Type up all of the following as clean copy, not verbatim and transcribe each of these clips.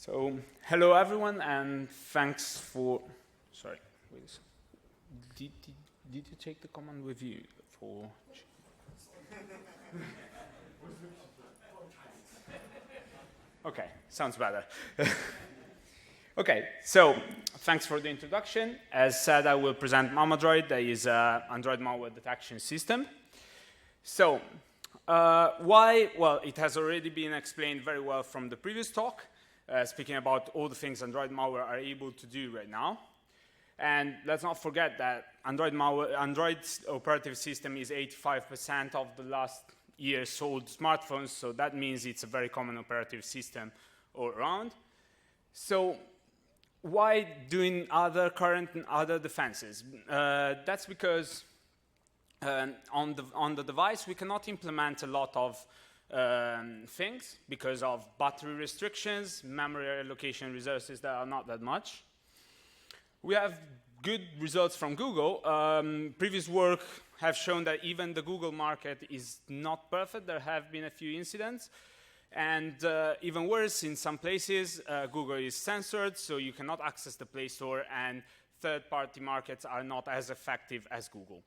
So, hello everyone, and thanks for. Sorry, wait a second. Did you take the command with you for? Okay, sounds better. Okay, so thanks for the introduction. As said, I will present MaMaDroid, that is an Android malware detection system. So, why? Well, it has already been explained very well from the previous talk, speaking about all the things Android malware are able to do right now. And let's not forget that Android's operative system is 85% of the last year sold smartphones, so that means it's a very common operative system all around. So why doing other current and other defenses? That's because on the device we cannot implement a lot of things because of battery restrictions, memory allocation resources that are not that much. We have good results from Google. Previous work have shown that even the Google market is not perfect. There have been a few incidents. And even worse, in some places, Google is censored, so you cannot access the Play Store, and third-party markets are not as effective as Google.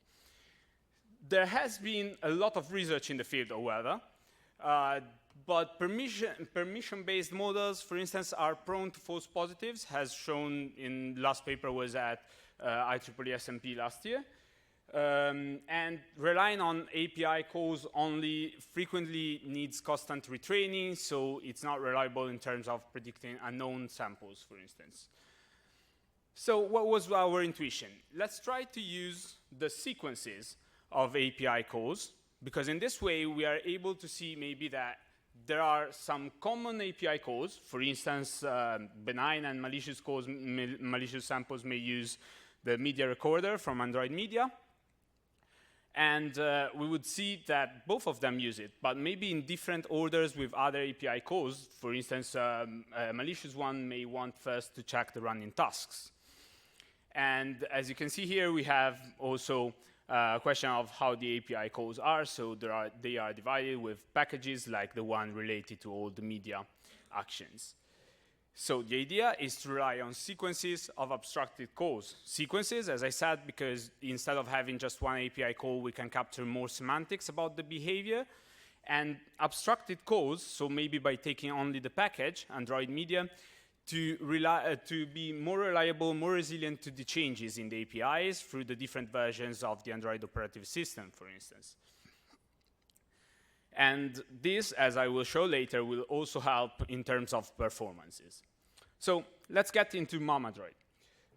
There has been a lot of research in the field, however, but permission-based models, for instance, are prone to false positives, as shown in the last paper was at IEEE SMP last year. And relying on API calls only frequently needs constant retraining, so it's not reliable in terms of predicting unknown samples, for instance. So what was our intuition? Let's try to use the sequences of API calls, because in this way we are able to see maybe that there are some common API calls. For instance, benign and malicious calls, malicious samples may use the media recorder from Android Media. And we would see that both of them use it, but maybe in different orders with other API calls. For instance, a malicious one may want first to check the running tasks. And as you can see here, we have also a question of how the API calls are. So they are divided with packages like the one related to all the media actions. So the idea is to rely on sequences of abstracted calls. Sequences, as I said, because instead of having just one API call, we can capture more semantics about the behavior. And abstracted calls, so maybe by taking only the package, Android Media, to be more reliable, more resilient to the changes in the APIs through the different versions of the Android operative system, for instance. And this, as I will show later, will also help in terms of performances. So let's get into MaMaDroid.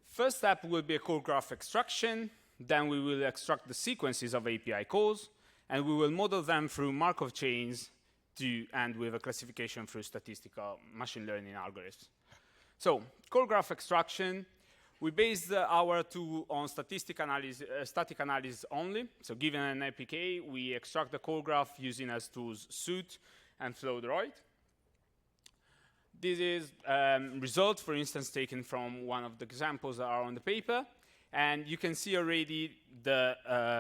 First step will be a call graph extraction. Then we will extract the sequences of API calls, and we will model them through Markov chains to end with a classification through statistical machine learning algorithms. So call graph extraction, we based our tool on static analysis only. So given an APK, we extract the call graph using as tools Suit and FlowDroid. This is results, for instance, taken from one of the examples that are on the paper. And you can see already the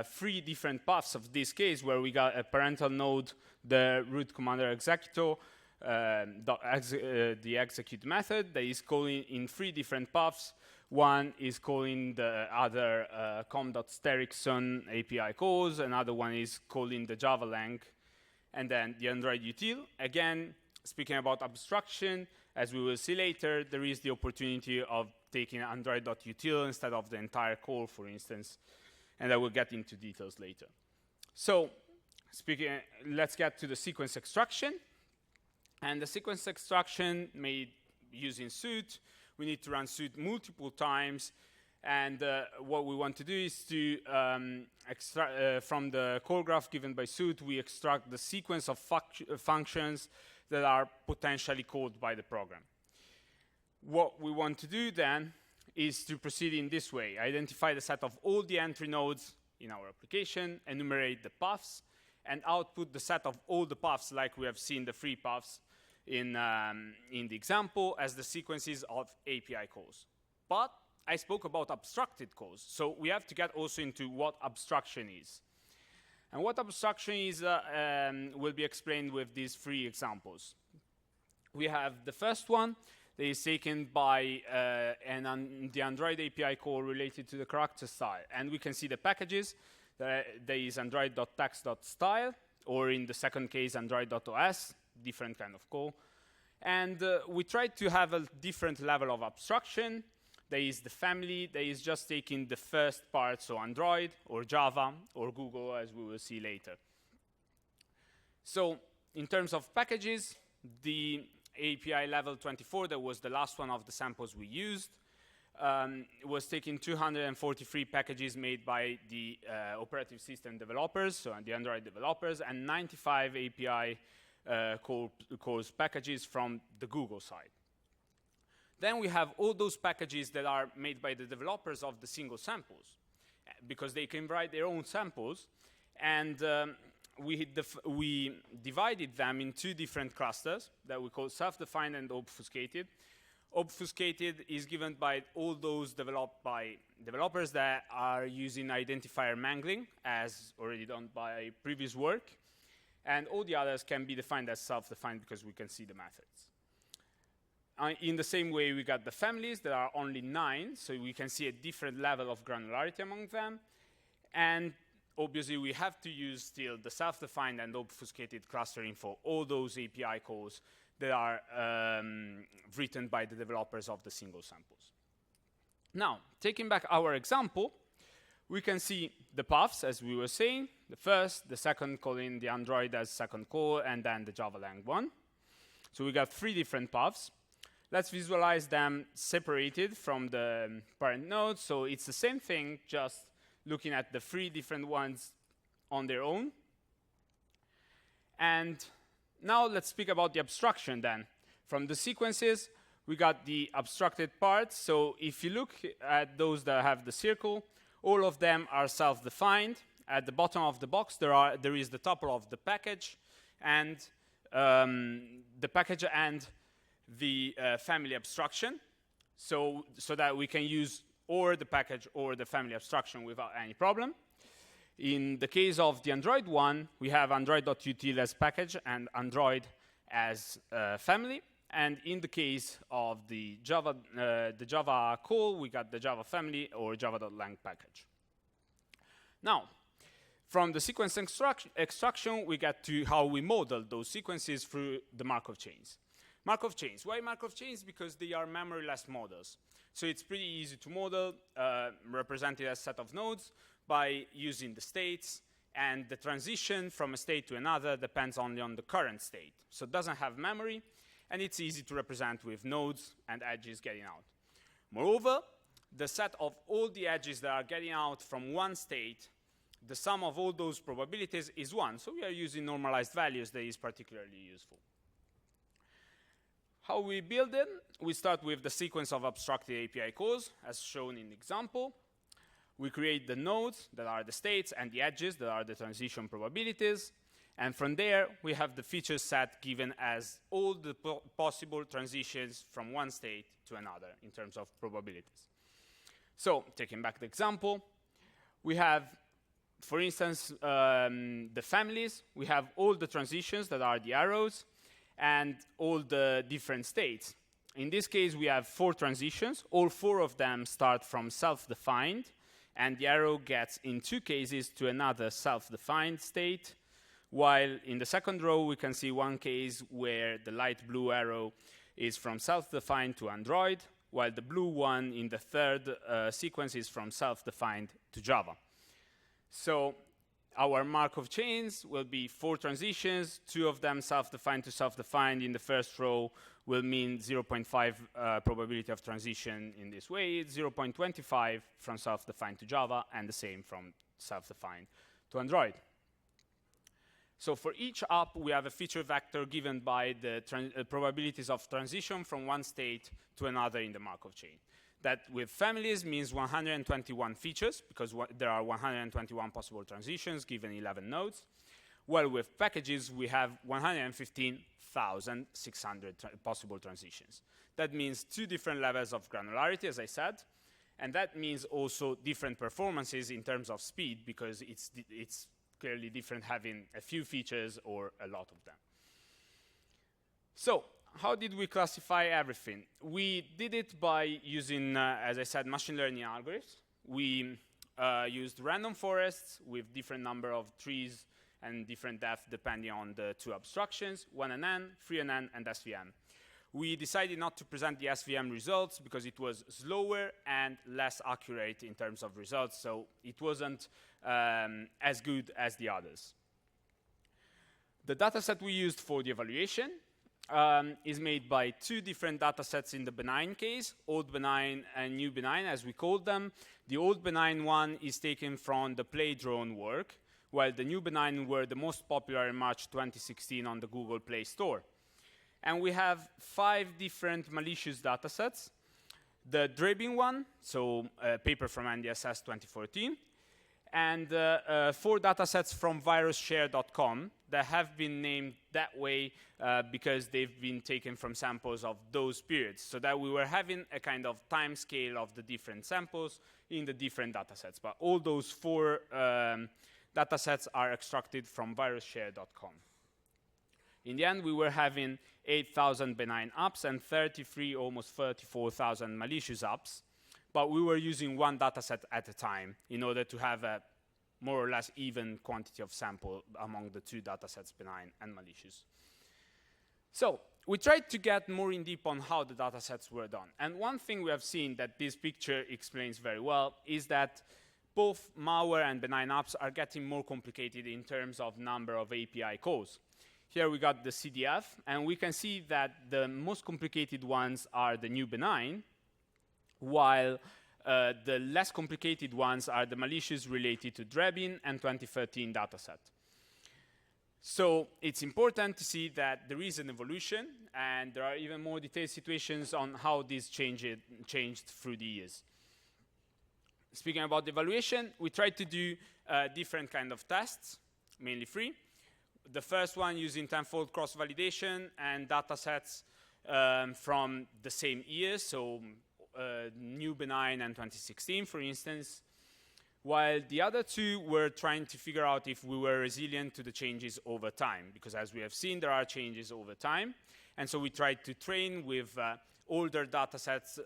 3 different paths of this case, where we got a parental node, the root commander executor, the execute method that is calling in 3 different paths. One is calling the other com.sterickson API calls. Another one is calling the Java lang. And then the Android util. Again, speaking about abstraction, as we will see later, there is the opportunity of taking Android.util instead of the entire call, for instance. And I will get into details later. So let's get to the sequence extraction. And the sequence extraction made using Suit. We need to run Suit multiple times. And what we want to do is to extract from the call graph given by Suit, we extract the sequence of functions that are potentially called by the program. What we want to do then is to proceed in this way. Identify the set of all the entry nodes in our application, enumerate the paths, and output the set of all the paths, like we have seen the 3 paths in the example, as the sequences of API calls. But I spoke about abstracted calls, so we have to get also into what abstraction is. And what abstraction is will be explained with these 3 examples. We have the first one, that is taken by the Android API call related to the character style. And we can see the packages. There is android.text.style, or in the second case, android.os, different kind of call. And we tried to have a different level of abstraction. There is the family that is just taking the first part, so Android, or Java, or Google, as we will see later. So in terms of packages, the API level 24, that was the last one of the samples we used, was taking 243 packages made by the operative system developers, so the Android developers, and 95 API calls packages from the Google side. Then we have all those packages that are made by the developers of the single samples, because they can write their own samples, and we divided them in two different clusters that we call self-defined and obfuscated. Obfuscated is given by all those developed by developers that are using identifier mangling, as already done by previous work. And all the others can be defined as self-defined because we can see the methods. In the same way, we got the families that are only 9, so we can see a different level of granularity among them. And obviously, we have to use still the self-defined and obfuscated clustering for all those API calls that are written by the developers of the single samples. Now, taking back our example, we can see the paths, as we were saying, the first, the second calling the Android as second call, and then the Java lang one. So we got 3 different paths. Let's visualize them separated from the parent node. So it's the same thing, just looking at the 3 different ones on their own. And now let's speak about the abstraction then. From the sequences, we got the abstracted parts. So if you look at those that have the circle, all of them are self-defined. At the bottom of the box, there is the tuple of the package and the family abstraction, so that we can use or the package or the family abstraction without any problem. In the case of the Android one, we have android.util as package and Android as family. And in the case of the Java call, we got the Java family or java.lang package. Now, from the sequence extraction, we get to how we model those sequences through the Markov chains. Markov chains. Why Markov chains? Because they are memoryless models. So it's pretty easy to model, represented as a set of nodes by using the states, and the transition from a state to another depends only on the current state. So it doesn't have memory, and it's easy to represent with nodes and edges getting out. Moreover, the set of all the edges that are getting out from one state, the sum of all those probabilities is 1. So we are using normalized values that is particularly useful. How we build it? We start with the sequence of abstracted API calls, as shown in the example. We create the nodes that are the states and the edges that are the transition probabilities. And from there, we have the feature set given as all the possible transitions from one state to another in terms of probabilities. So, taking back the example, we have, for instance, the families. We have all the transitions that are the arrows and all the different states. In this case, we have 4 transitions. All 4 of them start from self-defined, and the arrow gets, in 2 cases, to another self-defined state, while in the second row, we can see one case where the light blue arrow is from self-defined to Android, while the blue one in the third sequence is from self-defined to Java. So our Markov chains will be 4 transitions, 2 of them self-defined to self-defined. In the first row will mean 0.5 probability of transition in this way, 0.25 from self-defined to Java, and the same from self-defined to Android. So for each app, we have a feature vector given by the probabilities of transition from one state to another in the Markov chain. That with families means 121 features, because there are 121 possible transitions given 11 nodes. While with packages, we have 115,600 possible transitions. That means 2 different levels of granularity, as I said, and that means also different performances in terms of speed, because it's clearly different having a few features or a lot of them. So how did we classify everything? We did it by using, as I said, machine learning algorithms. We used random forests with different number of trees and different depth depending on the two abstractions, 1NN, 3NN, and SVM. We decided not to present the SVM results because it was slower and less accurate in terms of results, so it wasn't as good as the others. The dataset we used for the evaluation is made by two different datasets in the benign case, old benign and new benign, as we called them. The old benign one is taken from the Play drone work, while the new benign were the most popular in March 2016 on the Google Play Store. And we have 5 different malicious datasets. The DROIDAPIMINER one, so a paper from NDSS 2014, and 4 datasets from virusshare.com that have been named that way because they've been taken from samples of those periods, so that we were having a kind of time scale of the different samples in the different datasets. But all those 4 datasets are extracted from virusshare.com. In the end, we were having 8,000 benign apps and 33, almost 34,000 malicious apps. But we were using one dataset at a time in order to have a more or less even quantity of sample among the 2 datasets, benign and malicious. So we tried to get more in deep on how the datasets were done. And one thing we have seen that this picture explains very well is that both malware and benign apps are getting more complicated in terms of number of API calls. Here we got the CDF, and we can see that the most complicated ones are the new benign, while the less complicated ones are the malicious related to DROIDAPIMINER and 2013 dataset. So it's important to see that there is an evolution, and there are even more detailed situations on how this changed through the years. Speaking about the evaluation, we tried to do different kind of tests, mainly 3. The first one using tenfold cross-validation and datasets from the same year, so new benign and 2016, for instance, while the other 2 were trying to figure out if we were resilient to the changes over time, because as we have seen, there are changes over time. And so we tried to train with older datasets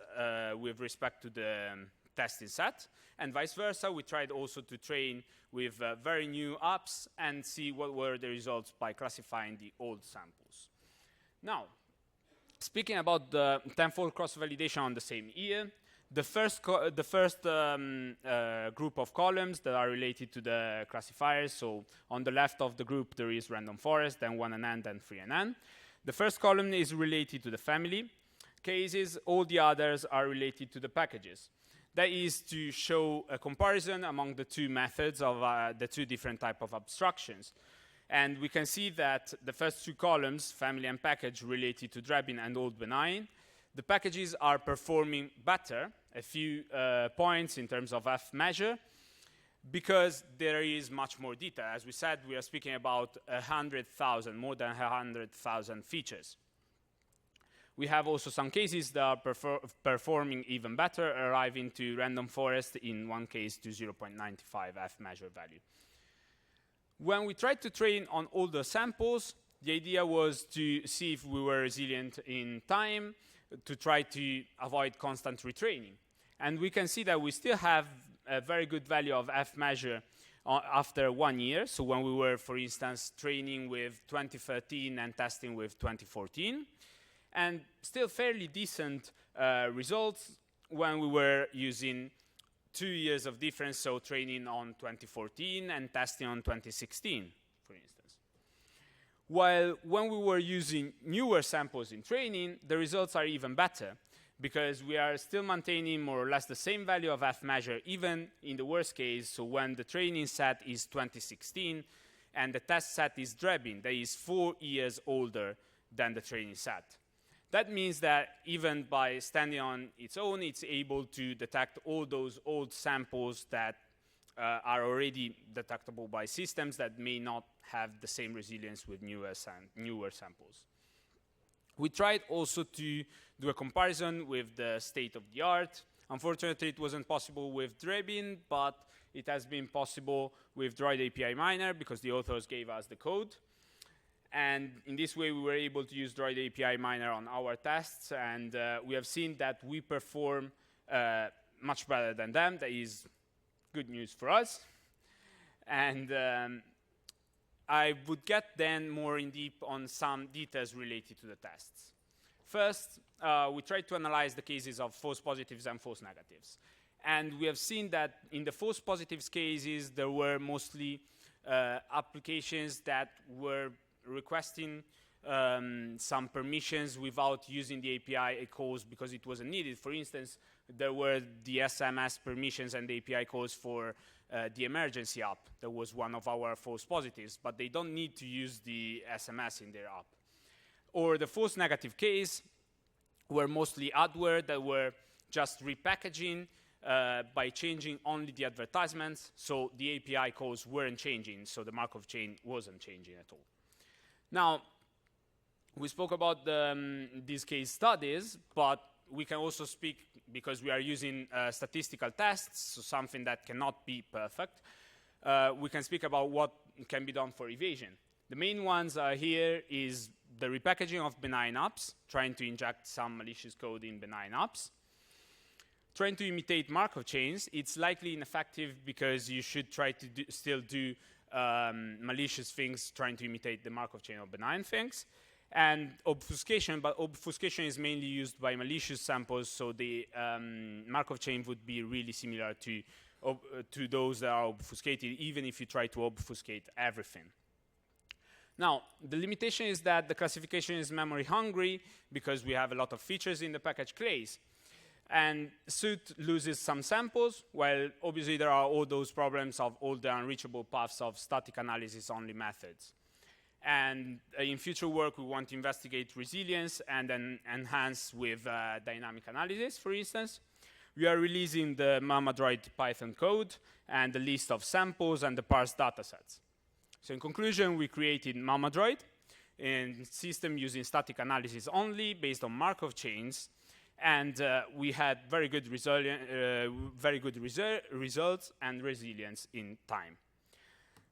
with respect to the testing set, and vice versa. We tried also to train with very new apps and see what were the results by classifying the old samples. Now, speaking about the tenfold cross-validation on the same year, the first group of columns that are related to the classifiers, so on the left of the group there is random forest, then 1NN, then 3NN. The first column is related to the family cases, all the others are related to the packages. That is to show a comparison among the 2 methods of the 2 different types of abstractions. And we can see that the first 2 columns, family and package, related to DROIDAPIMINER and old benign, the packages are performing better, a few points in terms of F measure, because there is much more data. As we said, we are speaking about 100,000, more than 100,000 features. We have also some cases that are performing even better, arriving to random forest, in one case to 0.95 F measure value. When we tried to train on older samples, the idea was to see if we were resilient in time, to try to avoid constant retraining. And we can see that we still have a very good value of F measure after 1 year. So when we were, for instance, training with 2013 and testing with 2014. And still fairly decent results when we were using 2 years of difference, so training on 2014 and testing on 2016, for instance. While when we were using newer samples in training, the results are even better, because we are still maintaining more or less the same value of F measure, even in the worst case, so when the training set is 2016 and the test set is DROIDAPIMINER, that is 4 years older than the training set. That means that even by standing on its own, it's able to detect all those old samples that are already detectable by systems that may not have the same resilience with newer samples. We tried also to do a comparison with the state of the art. Unfortunately, it wasn't possible with DROIDAPIMINER, but it has been possible with DROIDAPIMINER because the authors gave us the code. And in this way, we were able to use DROIDAPIMINER on our tests, and we have seen that we perform much better than them. That is good news for us. And I would get then more in deep on some details related to the tests. First, we tried to analyze the cases of false positives and false negatives. And we have seen that in the false positives cases, there were mostly applications that were requesting some permissions without using the API calls because it wasn't needed. For instance, there were the SMS permissions and the API calls for the emergency app. That was one of our false positives, but they don't need to use the SMS in their app. Or the false negative case were mostly adware that were just repackaging by changing only the advertisements, so the API calls weren't changing, so the Markov chain wasn't changing at all. Now, we spoke about these case studies, but we can also speak, because we are using statistical tests, so something that cannot be perfect, we can speak about what can be done for evasion. The main ones here is the repackaging of benign apps, trying to inject some malicious code in benign apps. Trying to imitate Markov chains, it's likely ineffective because you should try to still do malicious things, trying to imitate the Markov chain of benign things. And obfuscation, but obfuscation is mainly used by malicious samples, so the Markov chain would be really similar to those that are obfuscated, even if you try to obfuscate everything. Now, the limitation is that the classification is memory hungry because we have a lot of features in the package class. And suit loses some samples, while obviously there are all those problems of all the unreachable paths of static analysis only methods. And in future work, we want to investigate resilience and then enhance with dynamic analysis, for instance. We are releasing the MaMaDroid Python code and the list of samples and the parsed datasets. So in conclusion, we created MaMaDroid in system using static analysis only based on Markov chains. And we had very good results and resilience in time.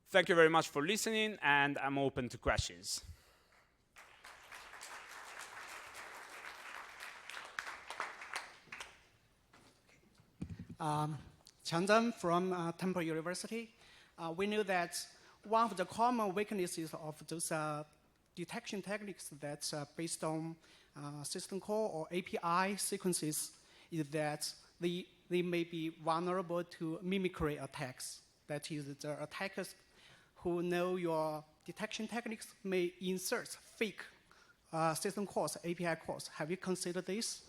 Thank you very much for listening, and I'm open to questions. Changzhen from Temple University. We know that one of the common weaknesses of those detection techniques that's based on system call or API sequences is that they may be vulnerable to mimicry attacks. That is, the attackers who know your detection techniques may insert fake system calls, API calls. Have you considered this?